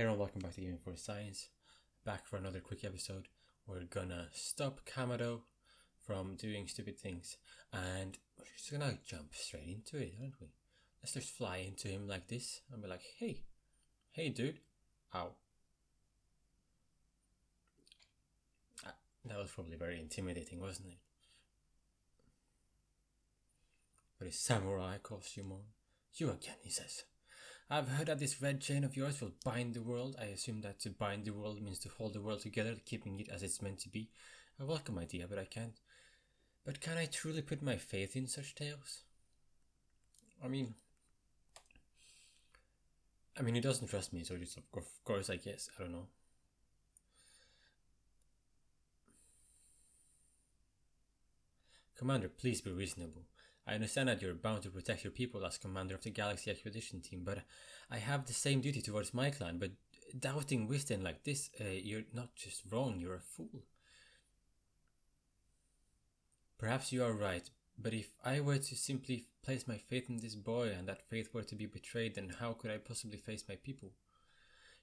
Hey everyone, welcome back to Gaming for Science. Back for another quick episode. We're gonna stop Kamado from doing stupid things and we're just gonna jump straight into it, aren't we? Let's just fly into him like this and be like, hey dude. Ow. That was probably very intimidating, wasn't it? But his samurai costume on. You again, he says. I've heard that this red chain of yours will bind the world. I assume that to bind the world means to hold the world together, keeping it as it's meant to be. A welcome idea, but I can't. But can I truly put my faith in such tales? I mean, he doesn't trust me, so just of course, I guess. I don't know. Commander, please be reasonable. I understand that you're bound to protect your people as commander of the Galaxy Expedition Team, but I have the same duty towards my clan. But doubting Wiztane like this, you're not just wrong, you're a fool. Perhaps you are right, but if I were to simply place my faith in this boy and that faith were to be betrayed, then how could I possibly face my people?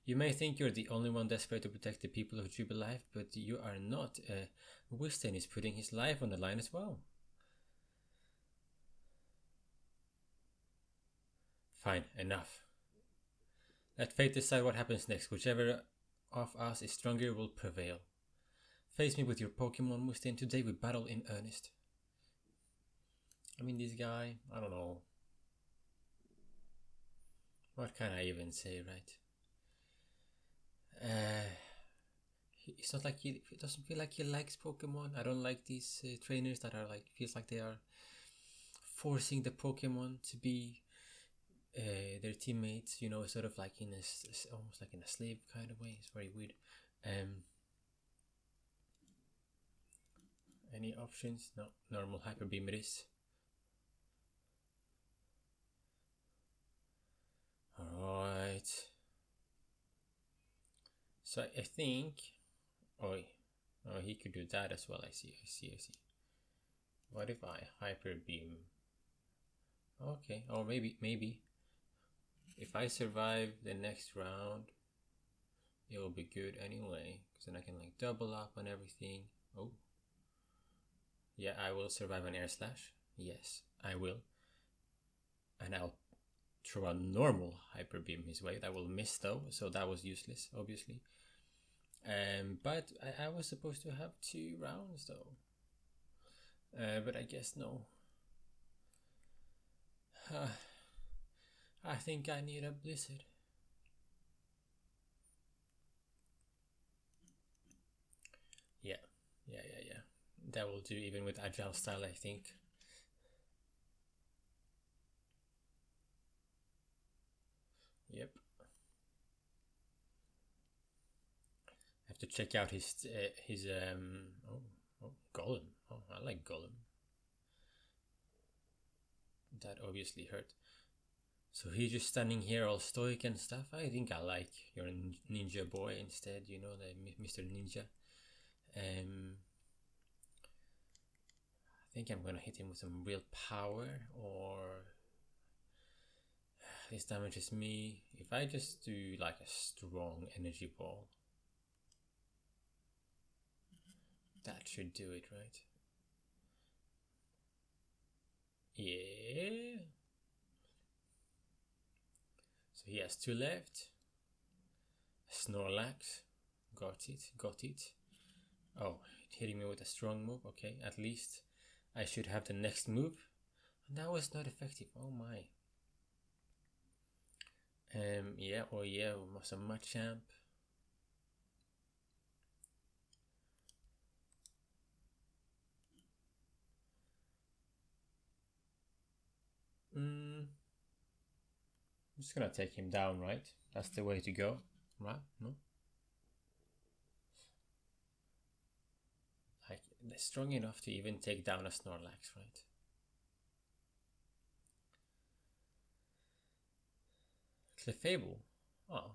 You may think you're the only one desperate to protect the people of Jubilife, but you are not. Wiztane is putting his life on the line as well. Fine, enough. Let fate decide what happens next. Whichever of us is stronger will prevail. Face me with your Pokemon, Wiztane. Today we battle in earnest. I mean, this guy, I don't know. What can I even say, right? It's not like it doesn't feel like he likes Pokemon. I don't like these trainers that are like, feels like they are forcing the Pokemon to be their teammates, you know, sort of like in a almost like in a slave kind of way. It's very weird. Any options? No. Normal Hyper Beam it is. Alright. So I think oh he could do that as well. I see. What if I Hyper Beam? Okay, or maybe if I survive the next round, it will be good anyway, because then I can like double up on everything. Oh, yeah, I will survive an air slash. Yes, I will, and I'll throw a normal hyper beam his way. That will miss though, so that was useless, obviously. But I was supposed to have 2 rounds though. But I guess no. I think I need a blizzard. Yeah. That will do even with agile style, I think. Yep. I have to check out his golem. Oh, I like golem. That obviously hurt. So he's just standing here all stoic and stuff. I think I like your ninja boy instead, you know, the Mr. Ninja. I think I'm gonna hit him with some real power, or this damages me. If I just do like a strong energy ball, that should do it, right? Yeah. So he has 2 left. Snorlax. Got it. Oh, hitting me with a strong move. Okay, at least I should have the next move. And that was not effective. Oh my. Yeah, some Machamp. I'm just gonna take him down, right? That's the way to go, right? No? Like, they're strong enough to even take down a Snorlax, right? Clefable? Oh.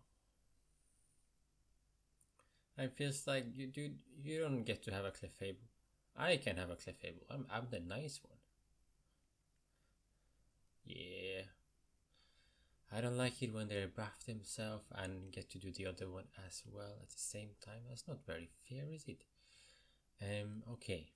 It feels like you don't get to have a Clefable. I can have a Clefable. I'm the nice one. Yeah. I don't like it when they buff themselves and get to do the other one as well at the same time. That's not very fair, is it? Okay.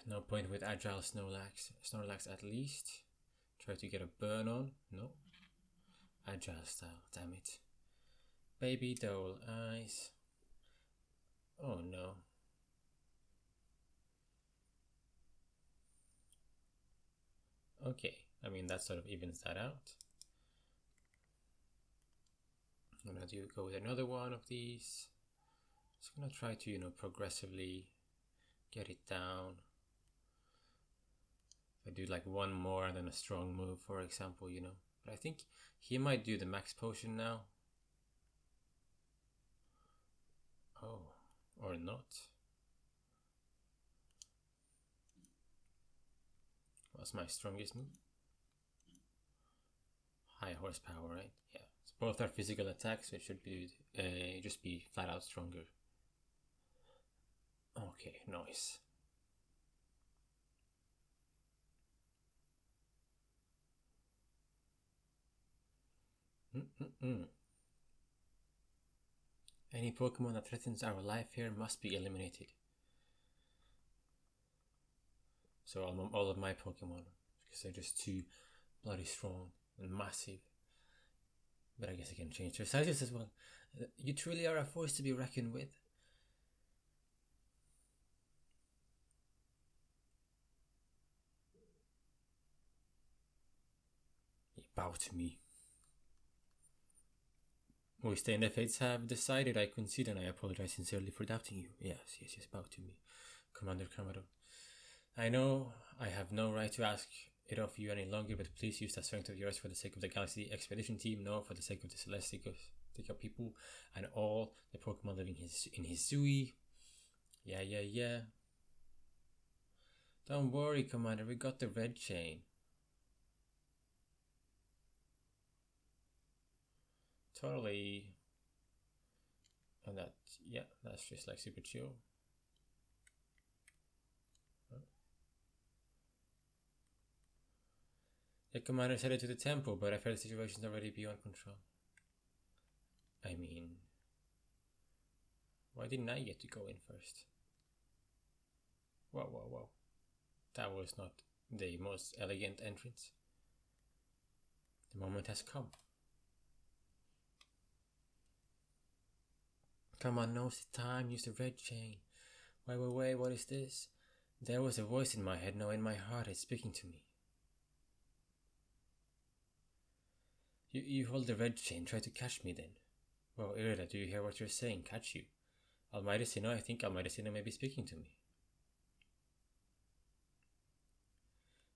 No point with agile Snorlax at least. Try to get a burn on. No. Agile style, damn it. Baby doll eyes. Oh no. Okay, I mean that sort of evens that out. I'm gonna go with another one of these. Just gonna try to, progressively get it down. If I do like one more and then a strong move, for example. But I think he might do the max potion now. Oh, or not. What's my strongest move? High horsepower, right? Yeah. So both are physical attacks, so it should be just be flat out stronger. Okay, nice. Any Pokemon that threatens our life here must be eliminated. So all of my Pokemon, because they're just too bloody strong and massive. But I guess I can change their sizes as well. You truly are a force to be reckoned with. You bow to me. Wiztane, the fates have decided. I concede and I apologize sincerely for doubting you. Yes, bow to me. Commander Kamado. I know I have no right to ask it of you any longer, but please use that strength of yours for the sake of the Galaxy Expedition Team, no, for the sake of the Celestica people and all the Pokemon living in Hisui. Yeah. Don't worry, Commander, we got the red chain. Totally. And that's just like super chill. The commander's headed to the temple, but I fear the situation's already beyond control. I mean, why didn't I get to go in first? Whoa. That was not the most elegant entrance. The moment has come. Come on, now's the time. Use the red chain. Wait, what is this? There was a voice in my head, no, in my heart, it's speaking to me. You hold the red chain, try to catch me then. Well, Irida, do you hear what you're saying? Catch you. Almighty Sinnoh, I think Almighty Sinnoh may be speaking to me.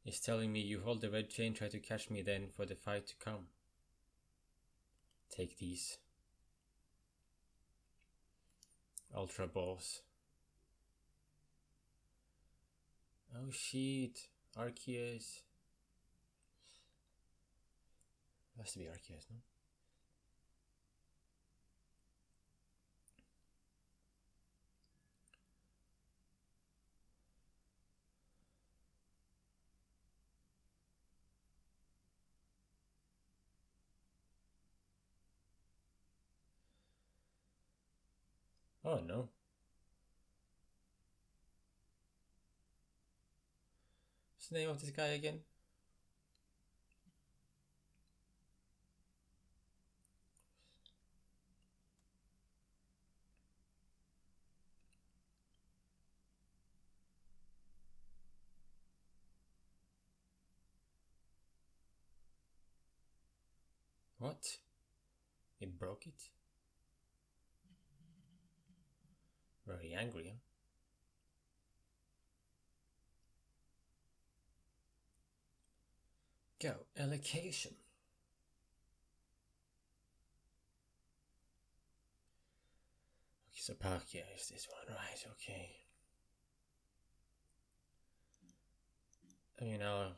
He's telling me you hold the red chain, try to catch me then for the fight to come. Take these. Ultra balls. Oh shit. Arceus. Has to be Arceus, no? Oh no. What's the name of this guy again? What? It broke it? Very angry, huh? Go, allocation. Okay, so Palkia is this one, right? Okay. I mean, I'll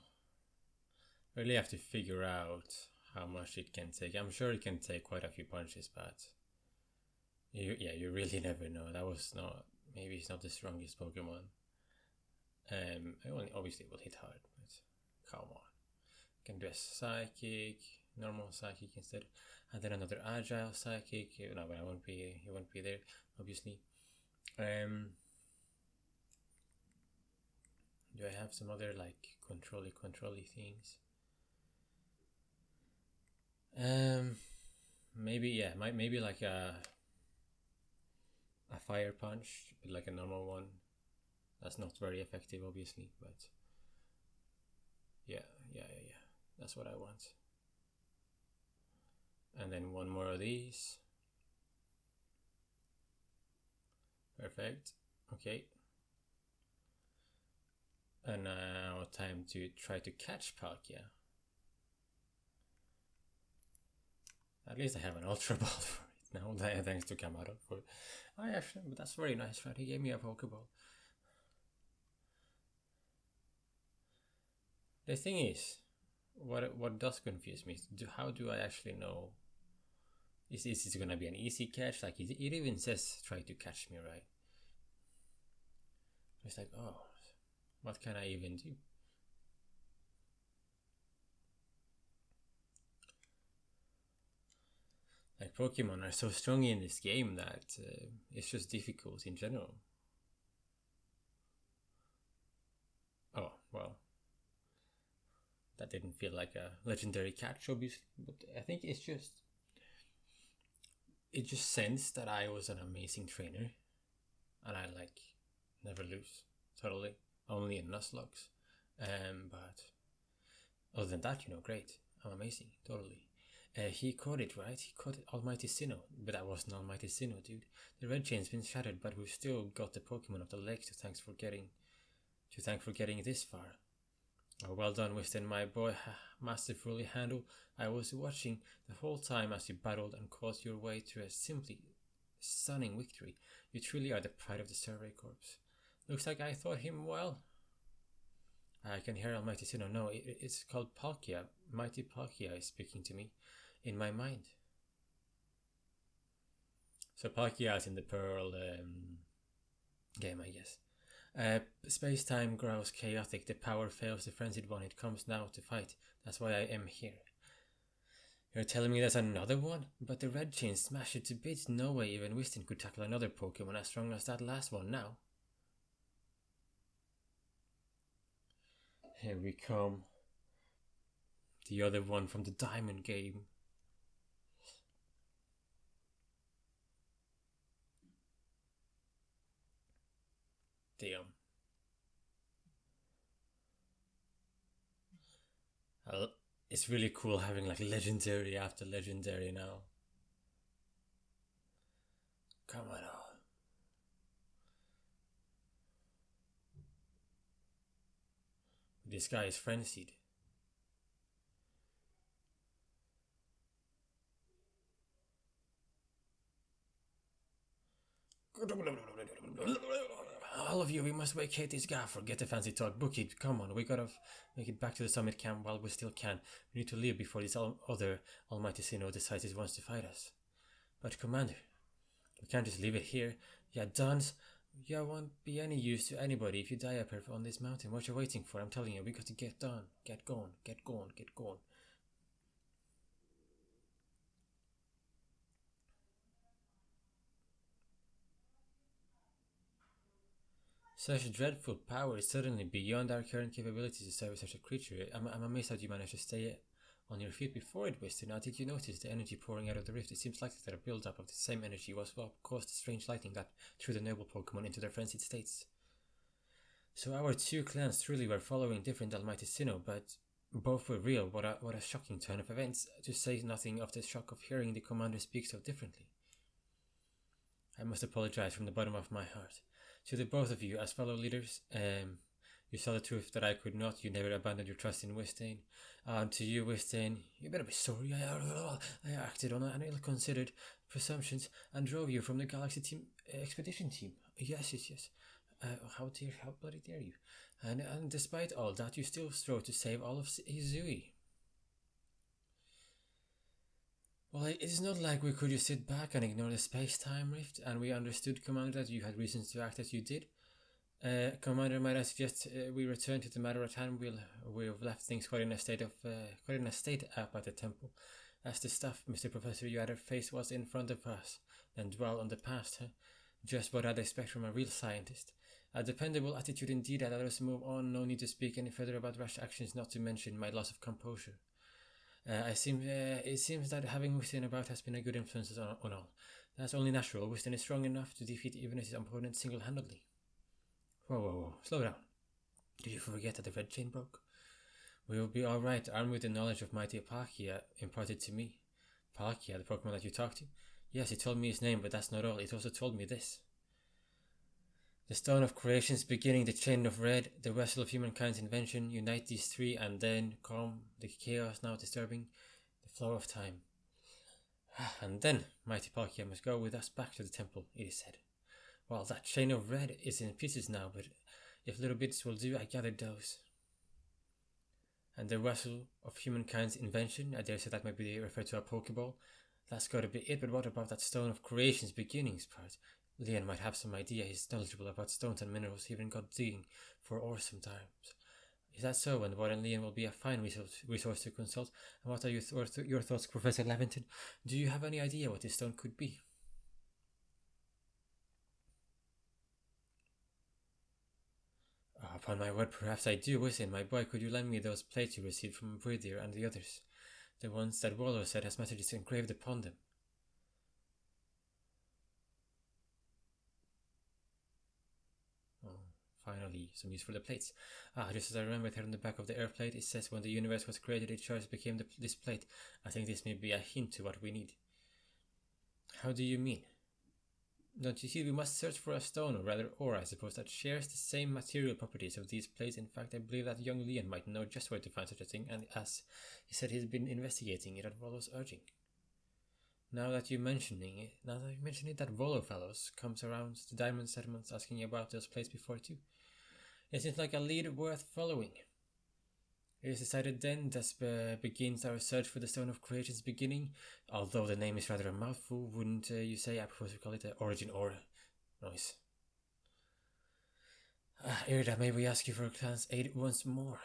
really have to figure out how much it can take. I'm sure it can take quite a few punches, but you really never know. That was not, maybe it's not the strongest Pokemon. Obviously it will hit hard, but come on. Can do a Psychic, normal Psychic instead, and then another Agile Psychic. No, but he won't be there, obviously. Do I have some other like controlly things? Maybe like a Fire Punch, but like a normal one. That's not very effective, obviously, but yeah. That's what I want. And then one more of these. Perfect. Okay. And now time to try to catch Palkia. At least I have an Ultra Ball for it now, thanks to Kamado. But that's very nice, right? He gave me a Pokeball. The thing is, what does confuse me is how do I actually know? Is this gonna be an easy catch? Like it even says try to catch me, right? It's like, oh, what can I even do? Like Pokemon are so strong in this game that it's just difficult in general. Oh, well. That didn't feel like a legendary catch, obviously, but I think it just sensed that I was an amazing trainer, and I like never lose, totally, only in nuzlocke. But other than that, great, I'm amazing, totally. He caught it, right? He caught it, Almighty Sinnoh, but that wasn't Almighty Sinnoh, dude. The red chain's been shattered, but we've still got the Pokemon of the lake to thank for getting this far. Oh, well done, Wiztane, my boy. Masterfully handled. I was watching the whole time as you battled and caused your way to a simply stunning victory. You truly are the pride of the Survey Corps. Looks like I thought him well. I can hear Almighty Sinnoh. No, it's called Palkia. Mighty Palkia is speaking to me in my mind. So Palkia is in the Pearl game, I guess. Space-time grows chaotic, the power fails the frenzied one, it comes now to fight, that's why I am here. You're telling me there's another one? But the red chain smashed it to bits, no way even Wiztane could tackle another Pokemon as strong as that last one now. Here we come. The other one from the Diamond game. Damn. It's really cool having like legendary after legendary now. Come on. This guy is frenzied. All of you, we must vacate this gaff. Forget the fancy talk. Book it. Come on, we gotta make it back to the summit camp while we still can. We need to leave before this other Almighty Sinnoh decides he wants to fight us. But Commander, we can't just leave it here. Yeah, Duns, you won't be any use to anybody if you die up here on this mountain. What you're waiting for? I'm telling you, we got to get done. Get going. Such dreadful power is suddenly beyond our current capabilities to serve such a creature. I'm amazed that you managed to stay on your feet before it, Wiztane. Now, did you notice the energy pouring out of the rift? It seems likely that a build-up of the same energy was what caused the strange lightning that threw the noble Pokemon into their frenzied states. So our two clans truly were following different Almighty Sinnoh, but both were real. What a shocking turn of events, to say nothing of the shock of hearing the commander speak so differently. I must apologize from the bottom of my heart. To the both of you, as fellow leaders, you saw the truth that I could not. You never abandoned your trust in Wiztane. To you, Wiztane, you better be sorry. I acted on an ill-considered presumptions and drove you from the Galaxy Team expedition team. Yes. How bloody dare you? And despite all that, you still strove to save all of Izui. Well, it is not like we could just sit back and ignore the space-time rift, and we understood, Commander, that you had reasons to act as you did. Commander, might I suggest we return to the matter at hand? We've left things quite in a state up at the temple. As the stuff, Mr. Professor, you had faced was in front of us, then dwell on the past, huh? Just what I'd expect from a real scientist. A dependable attitude indeed that let us move on. No need to speak any further about rash actions, not to mention my loss of composure. It seems that having Wiztane about has been a good influence on all. That's only natural. Wiztane is strong enough to defeat even his opponent single-handedly. Whoa, slow down. Did you forget that the red chain broke? We will be alright, armed with the knowledge of mighty Palkia imparted to me. Palkia, the Pokemon that you talked to? Yes, it told me his name, but that's not all. It also told me this. The Stone of Creation's beginning, the Chain of Red, the vessel of humankind's invention, unite these three and then calm the chaos now disturbing the flow of time. And then mighty Palkia must go with us back to the temple, it is said. Well, that Chain of Red is in pieces now, but if little bits will do, I gathered those. And the vessel of humankind's invention, I dare say that might be referred to a Pokeball. That's gotta be it, but what about that Stone of Creation's beginnings part? Leon might have some idea. He's knowledgeable about stones and minerals. He even got digging for ore sometimes. Is that so? And Warren Leon will be a fine resource to consult. And what are your thoughts, Professor Levinton? Do you have any idea what this stone could be? Upon my word, perhaps I do. Listen, my boy, could you lend me those plates you received from Bridier and the others? The ones that Waller said has messages engraved upon them. Finally, some use for the plates. Just as I remember here on the back of the air plate, it says when the universe was created, its choice became this plate. I think this may be a hint to what we need. How do you mean? Don't you see, we must search for a stone, or rather ore, I suppose, that shares the same material properties of these plates. In fact, I believe that young Leon might know just where to find such a thing, and as he said, he's been investigating it at Rollo's urging. Now that you mention it, that Rollo fellows comes around the diamond settlements asking about those plates before too. It seems like a lead worth following. It is decided then that begins our search for the Stone of Creation's beginning. Although the name is rather a mouthful, wouldn't you say? I propose we call it the Origin Ore. Nice. Irida, may we ask you for a clan's aid once more?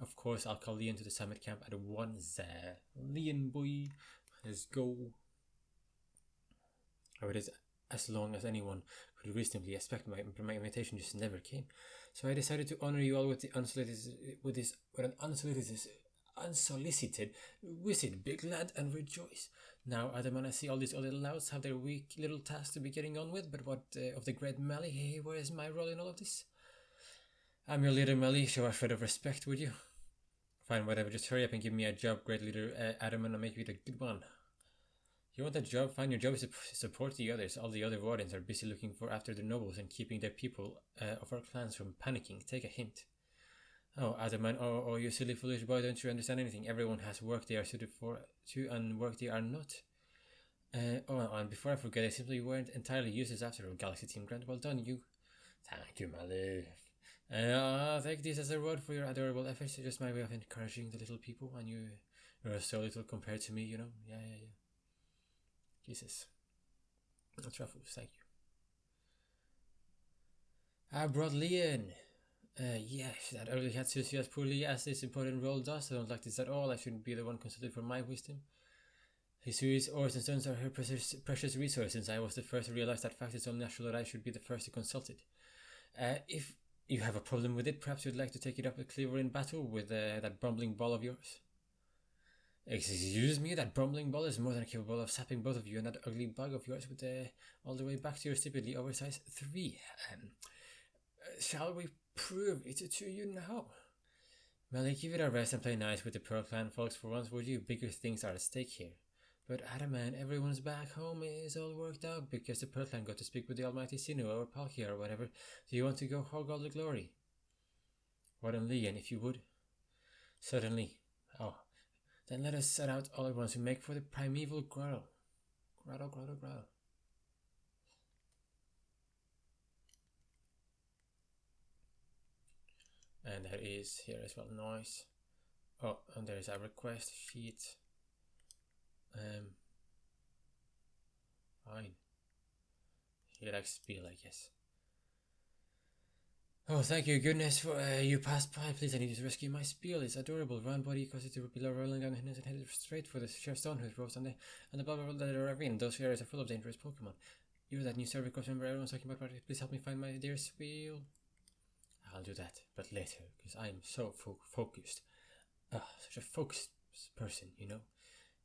Of course, I'll call Leon to the summit camp at once. Leon boy, let's go. Or it is as long as anyone could reasonably expect. My invitation just never came. So I decided to honor you all with an unsolicited visit, big lad, and rejoice. Now, Adam, and I see all these other louds have their weak little tasks to be getting on with, but what of the great Melly? Hey, where is my role in all of this? I'm your leader, Melly. Show a shred of respect, would you? Fine, whatever. Just hurry up and give me a job, great leader Adam, and I'll make it a good one. You want a job? Fine, your job is to support the others. All the other wardens are busy looking after the nobles and keeping their people of our clans from panicking. Take a hint. Oh, Adaman, oh, you silly foolish boy, don't you understand anything? Everyone has work they are suited for to and work they are not. And before I forget, I simply weren't entirely useless after all, Galaxy Team Grant. Well done, you. Thank you, my love. Take this as a reward for your adorable efforts. It's just my way of encouraging the little people, and you're so little compared to me, you know? Yeah. Jesus. No truffles, thank you. I brought Leon. Yes, that early had succeeded as poorly as this important role does. I don't like this at all. I shouldn't be the one consulted for my wisdom. His ores and stones are her precious resource. Since I was the first to realize that fact, it's only natural that I should be the first to consult it. If you have a problem with it, perhaps you'd like to take it up with Cleaver in battle with that bumbling ball of yours. Excuse me, that bumbling ball is more than capable of sapping both of you and that ugly bug of yours with all the way back to your stupidly oversized 3. Shall we prove it to you now? Well, give it a rest and play nice with the Pearl Clan folks for once, would you? Bigger things are at stake here. But Adaman, everyone's back home is all worked out because the Pearl Clan got to speak with the almighty Sinnoh or Palkia or whatever. Do you want to go hog all the glory? Warden Leon, if you would. Certainly. Oh. Then let us set out all at once to make for the primeval grotto. Grotto. And there is here as well noise. Oh, and there is a request sheet. Fine. He likes Spiel, I guess. Oh, thank you, goodness, for you passed by. Please, I need you to rescue my Spiel. It's adorable. Round body causes it to be rolling down and headed straight for the Sheriff's Stone who rose on the blah blah blah ravine. Those areas are full of dangerous Pokemon. You're that new server course member everyone's talking about. Please help me find my dear Spiel. I'll do that, but later, because I'm so focused. Such a focused person, you know?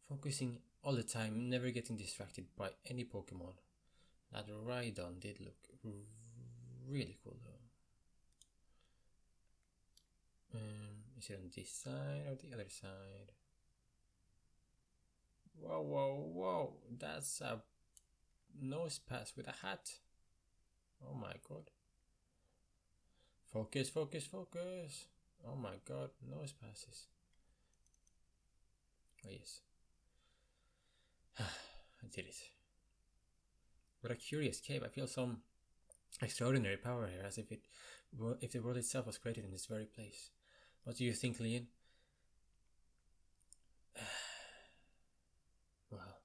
Focusing all the time, never getting distracted by any Pokemon. That Rhydon did look really cool, though. Is it on this side or the other side? Whoa, whoa, whoa! That's a nose pass with a hat. Oh my god. Focus, focus, focus. Oh my god, nose passes. Oh yes. I did it. What a curious cave. I feel some extraordinary power here, as if the world itself was created in this very place. What do you think, Leon? Well,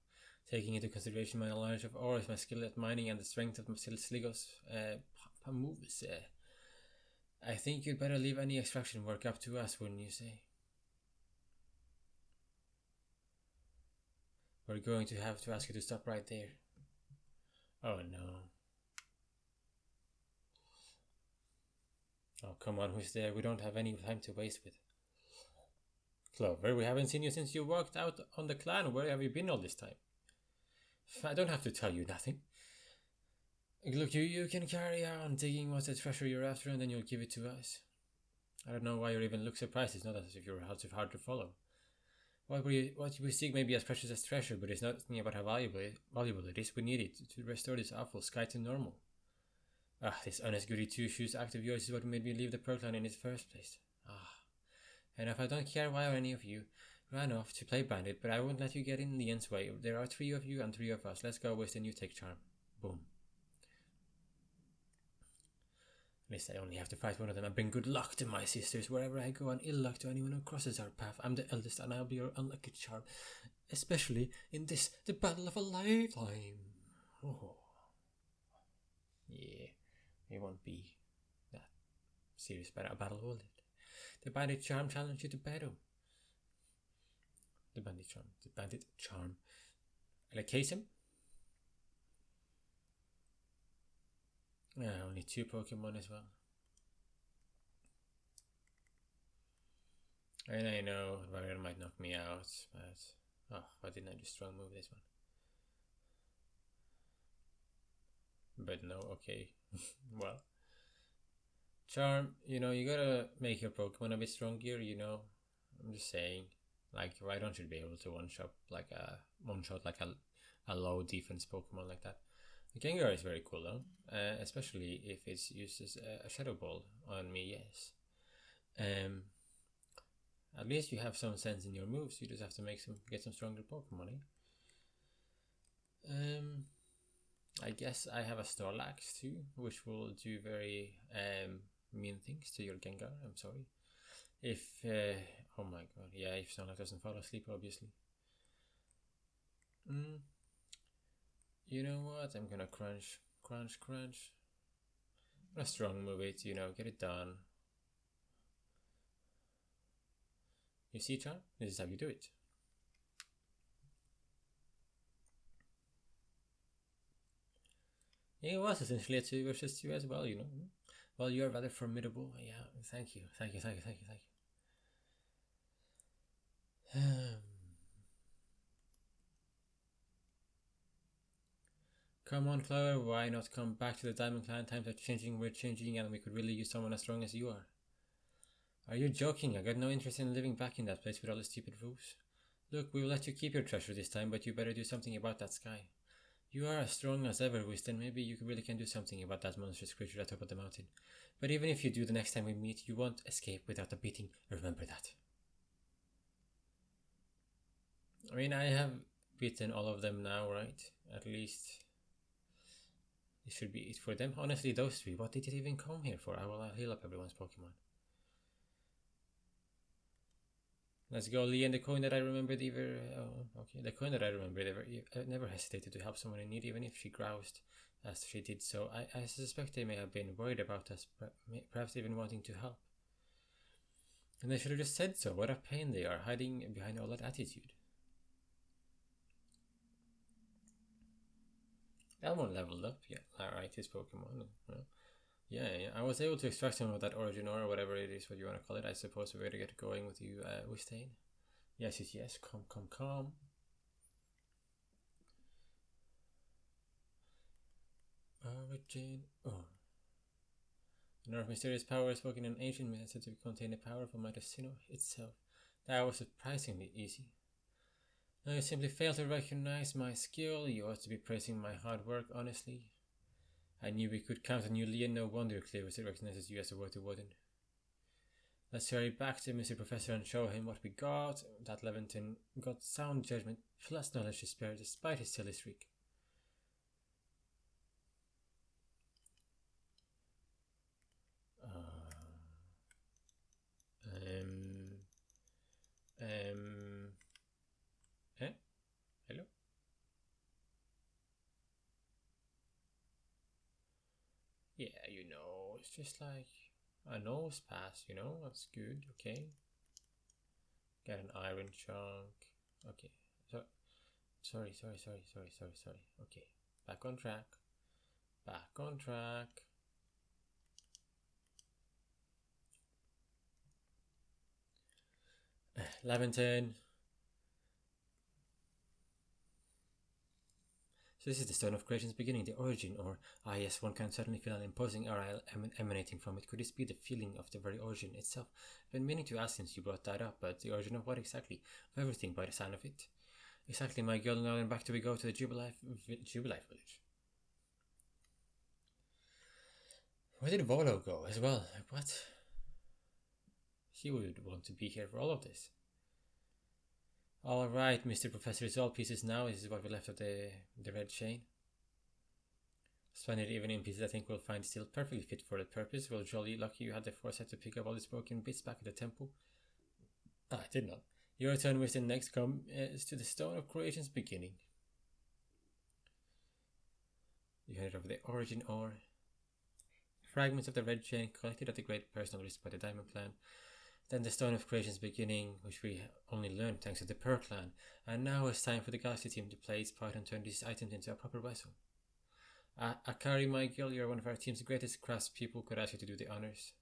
taking into consideration my knowledge of ores, my skill at mining, and the strength of my Sligo's moves, I think you'd better leave any extraction work up to us, wouldn't you say? We're going to have to ask you to stop right there. Oh no. Oh, come on, who's there? We don't have any time to waste with. Clover, we haven't seen you since you walked out on the clan. Where have you been all this time? I don't have to tell you nothing. Look, you can carry on digging what's the treasure you're after, and then you'll give it to us. I don't know why you even look surprised. It's not as if you're hard to follow. What we seek may be as precious as treasure, but it's not about how valuable it is. We need it to restore this awful sky to normal. This honest goody two-shoes act of yours is what made me leave the Pro Clan in its first place. And if I don't care why any of you ran off to play bandit, but I won't let you get in Leon's way. There are 3 of you and 3 of us. Let's go, Wiztane, you take charm. Boom. At least I only have to fight one of them and bring good luck to my sisters wherever I go and ill luck to anyone who crosses our path. I'm the eldest and I'll be your unlucky charm. Especially in this, the battle of a lifetime. Oh. Yeah, it won't be that serious battle, will it? The bandit charm challenge you to battle. The bandit charm. Like case him? Yeah, only 2 Pokemon as well. And I know Varian might knock me out, but why didn't I just strong move this one? But no, okay. Well, charm, you gotta make your Pokemon a bit stronger, I'm just saying. Like, Rhydon should be able to one-shot like a low defense Pokemon like that. The Gengar is very cool though, especially if it uses a Shadow Ball on me, yes. At least you have some sense in your moves, you just have to get some stronger Pokemon, I guess I have a Snorlax too, which will do very mean things to your Gengar, I'm sorry. If, oh my god, yeah, if Snorlax doesn't fall asleep, obviously. You know what? I'm gonna crunch. I'm gonna strong move it, get it done. You see, Charm? This is how you do it. It was essentially a 2 versus 2 as well, Well, you're rather formidable. Yeah, thank you. Come on, Clover, why not come back to the Diamond Clan? Times are changing, we're changing, and we could really use someone as strong as you are. Are you joking? I got no interest in living back in that place with all the stupid rules. Look, we will let you keep your treasure this time, but you better do something about that sky. You are as strong as ever, Wiztane. Maybe you really can do something about that monstrous creature at the top of the mountain. But even if you do, the next time we meet, you won't escape without a beating. Remember that. I mean, I have beaten all of them now, right? At least it should be it for them. Honestly, those 3, what did it even come here for? I will heal up everyone's Pokemon. Let's go, Lee. And the coin that I remembered the coin that I remembered never hesitated to help someone in need, even if she groused as she did so. I suspect they may have been worried about us, perhaps even wanting to help. And they should have just said so. What a pain they are, hiding behind all that attitude. Elmon leveled up, yeah. Alright, his Pokemon. Yeah. I was able to extract some of that origin or whatever it is, what you want to call it. I suppose we're going to get going with you, Wiztane. Yes. Come. Origin. Oh. A nerve of mysterious power spoken in ancient myths said to contain the powerful might of Sinnoh itself. That was surprisingly easy. Now you simply fail to recognize my skill. You ought to be praising my hard work, honestly. I knew we could count on you, Lee, and no wonder Clearwater recognizes you as a worthy warden. Let's hurry back to Mr. Professor and show him what we got. That Leventon got sound judgment plus knowledge to spare despite his silly streak. Hello? Yeah, it's just like a nose pass, that's good, okay. Get an iron chunk. Okay, so sorry. Okay, back on track. Leventon. So this is the Stone of Creation's beginning, the origin, or yes, one can certainly feel an imposing aura emanating from it. Could this be the feeling of the very origin itself? I've been meaning to ask since you brought that up, but the origin of what exactly? Of everything by the sound of it. Exactly, my girl. Now and back do we go to the Jubilife village. Where did Volo go as well? Like what? He would want to be here for all of this. Alright, Mr. Professor, it's all pieces now. This is what we left of the red chain. Splendid, even in pieces I think we'll find still perfectly fit for the purpose. Well, jolly lucky you had the foresight to pick up all these broken bits back at the temple. I did not. Your turn, Wiztane. Next come is to the Stone of Creation's beginning. You handed over the origin ore. Fragments of the red chain collected at the great personal risk by the Diamond Clan. Then the Stone of Creation's beginning, which we only learned thanks to the Pearl Clan. And now it's time for the Galaxy team to play its part and turn these items into a proper vessel. Akari, my girl, you're one of our team's greatest craftspeople. Could ask you to do the honors.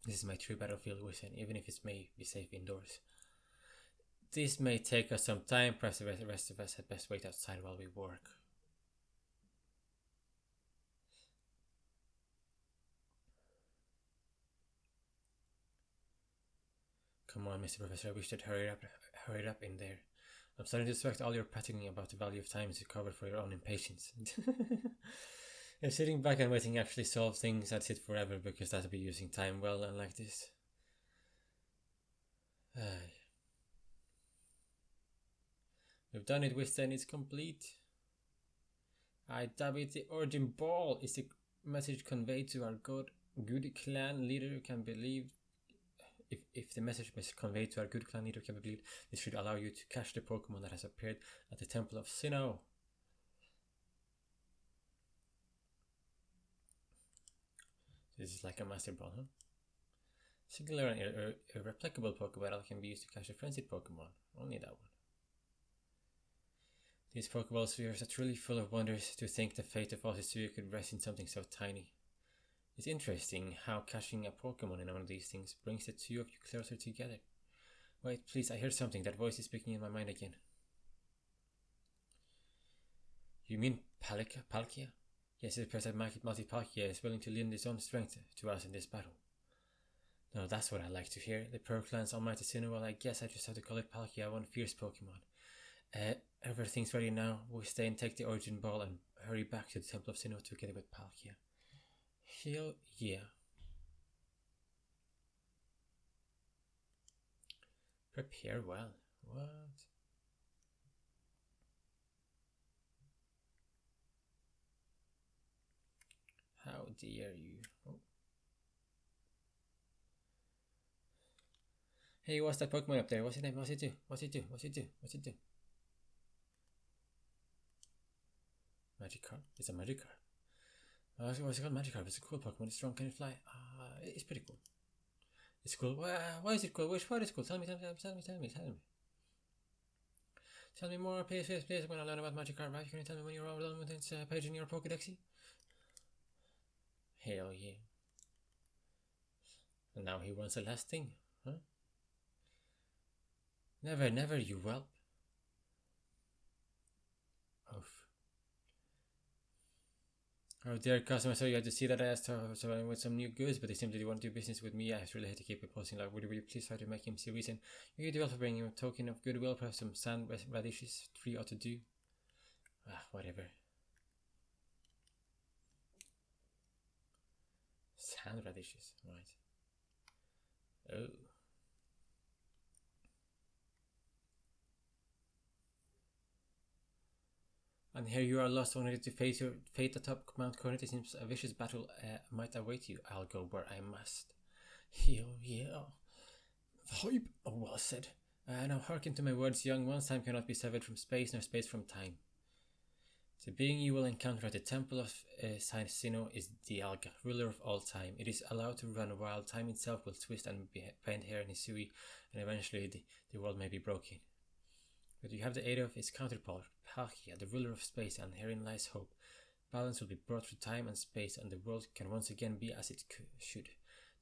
This is my true battlefield, Wiztane, even if it may be safe indoors. This may take us some time. Perhaps the rest of us had best wait outside while we work. Come on, Mr. Professor, I wish you'd hurry up in there. I'm starting to suspect all your prattling about the value of time is covered for your own impatience. If sitting back and waiting actually solves things, I'd sit forever because that'd be using time well, unlike this. We've done it, Wiztane, it's complete. I dub it the origin ball is the message conveyed to our good clan leader can believe. If the message was conveyed to our good clan leader can be believed, this should allow you to catch the Pokemon that has appeared at the Temple of Sinnoh. This is like a Master Ball, huh? Singular and irreplicable Pokeball can be used to catch a frenzied Pokemon. Only that one. These Pokeball spheres are truly full of wonders. To think the fate of all this sphere could rest in something so tiny. It's interesting how catching a Pokemon in one of these things brings the two of you closer together. Wait, please, I hear something. That voice is speaking in my mind again. You mean Palkia? Yes, it appears that Mighty Palkia is willing to lend his own strength to us in this battle. No, that's what I like to hear. The Pearl Clan's almighty Sinnoh, well, I guess I just have to call it Palkia, one fierce Pokemon. Everything's ready now. We'll stay and take the Origin Ball and hurry back to the Temple of Sinnoh together with Palkia. Hell yeah. Prepare well. What? How dare you? Oh. Hey, what's that Pokemon up there? What's it name? What's it do? What's it do? What's it do? What's it do? Magikarp. It's a Magikarp. What's it called? Magikarp. It's a cool Pokemon. It's strong. Can it fly? It's pretty cool. It's cool. Why is it cool? Which part is cool? Tell me. Tell me more, please. I'm gonna learn about Magikarp, right? Can you tell me when you're done with this page in your Pokédexy? Hell yeah. And now he wants the last thing, huh? Never, you whelp. Oof. Oh dear customer, so you had to see that I asked her with some new goods, but they simply want to do business with me. I really had to keep it posting. Like, would you please try to make him see reason? You could do well for bringing him a token of goodwill, perhaps some sand radishes. 3 ought to do. Whatever. Sand radishes, right. Oh. And here you are lost, only to face your fate atop Mount Coronet. It seems a vicious battle might await you. I'll go where I must. Yeah. Hype. Oh, well said. Now hearken to my words, young ones. Time cannot be severed from space, nor space from time. The being you will encounter at the temple of Saint Sino is the Alga, ruler of all time. It is allowed to run wild. Time itself will twist and bend here in Hisui, and eventually the world may be broken. But you have the aid of its counterpart, Palkia, the ruler of space, and herein lies hope. Balance will be brought through time and space, and the world can once again be as it should.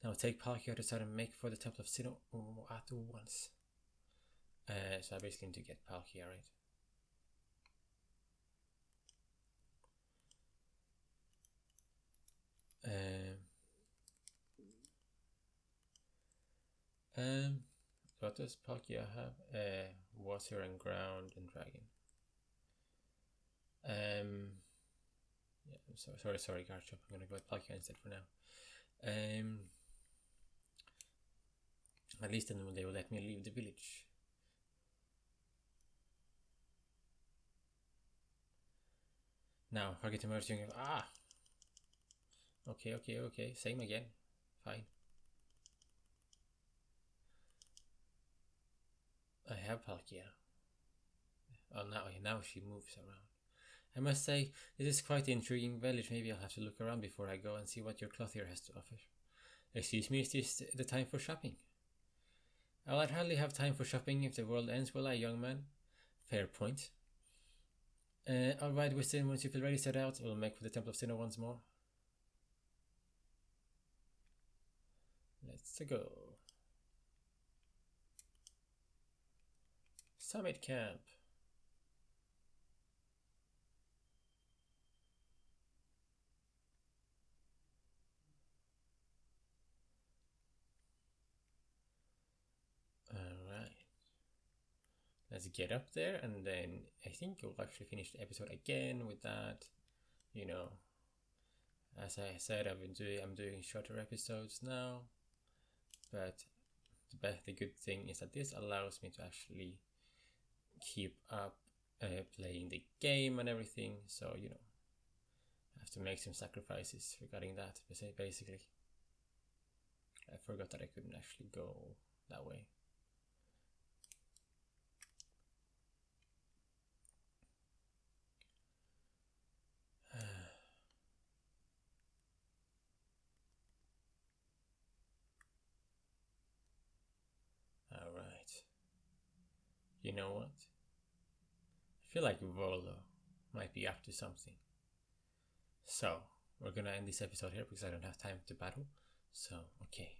Now take Palkia to side and make for the Temple of Sinnoh at once. So I basically need to get Palkia, right? What does Palkia have? Water and ground and dragon. Yeah, sorry, Garchomp. I'm gonna go with Palkia instead for now. At least then they will let me leave the village. Now, target emerging. Okay. Same again. Fine. I have Palkia. Oh, now she moves around. I must say, this is quite an intriguing village. Maybe I'll have to look around before I go and see what your clothier has to offer. Excuse me, is this the time for shopping? I'd hardly have time for shopping if the world ends, will I, young man? Fair point. Alright, Wiztane, once you feel ready, set out. We'll make for the Temple of Sinnoh once more. Let's go. Summit Camp. Alright. Let's get up there, and then I think we'll actually finish the episode again with that. You know, as I said, I'm doing shorter episodes now, but the good thing is that this allows me to actually keep up playing the game and everything. So, you know, I have to make some sacrifices regarding that, basically. I forgot that I couldn't actually go that way. Alright. You know what? I feel like Volo might be up to something. So, we're gonna end this episode here because I don't have time to battle. So, okay.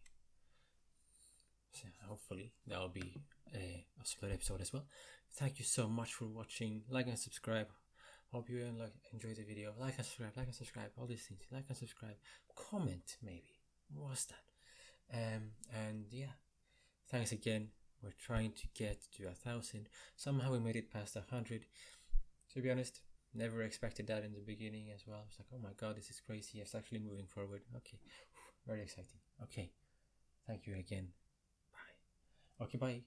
So hopefully that'll be a split episode as well. Thank you so much for watching. Like and subscribe. Hope you enjoyed the video. Like and subscribe, all these things. Like and subscribe. Comment maybe. What's that? And yeah. Thanks again. We're trying to get to 1,000. Somehow we made it past 100. To be honest, never expected that in the beginning as well. It's like, oh my god, this is crazy. It's actually moving forward. Okay. Very exciting. Okay. Thank you again. Bye. Okay, bye.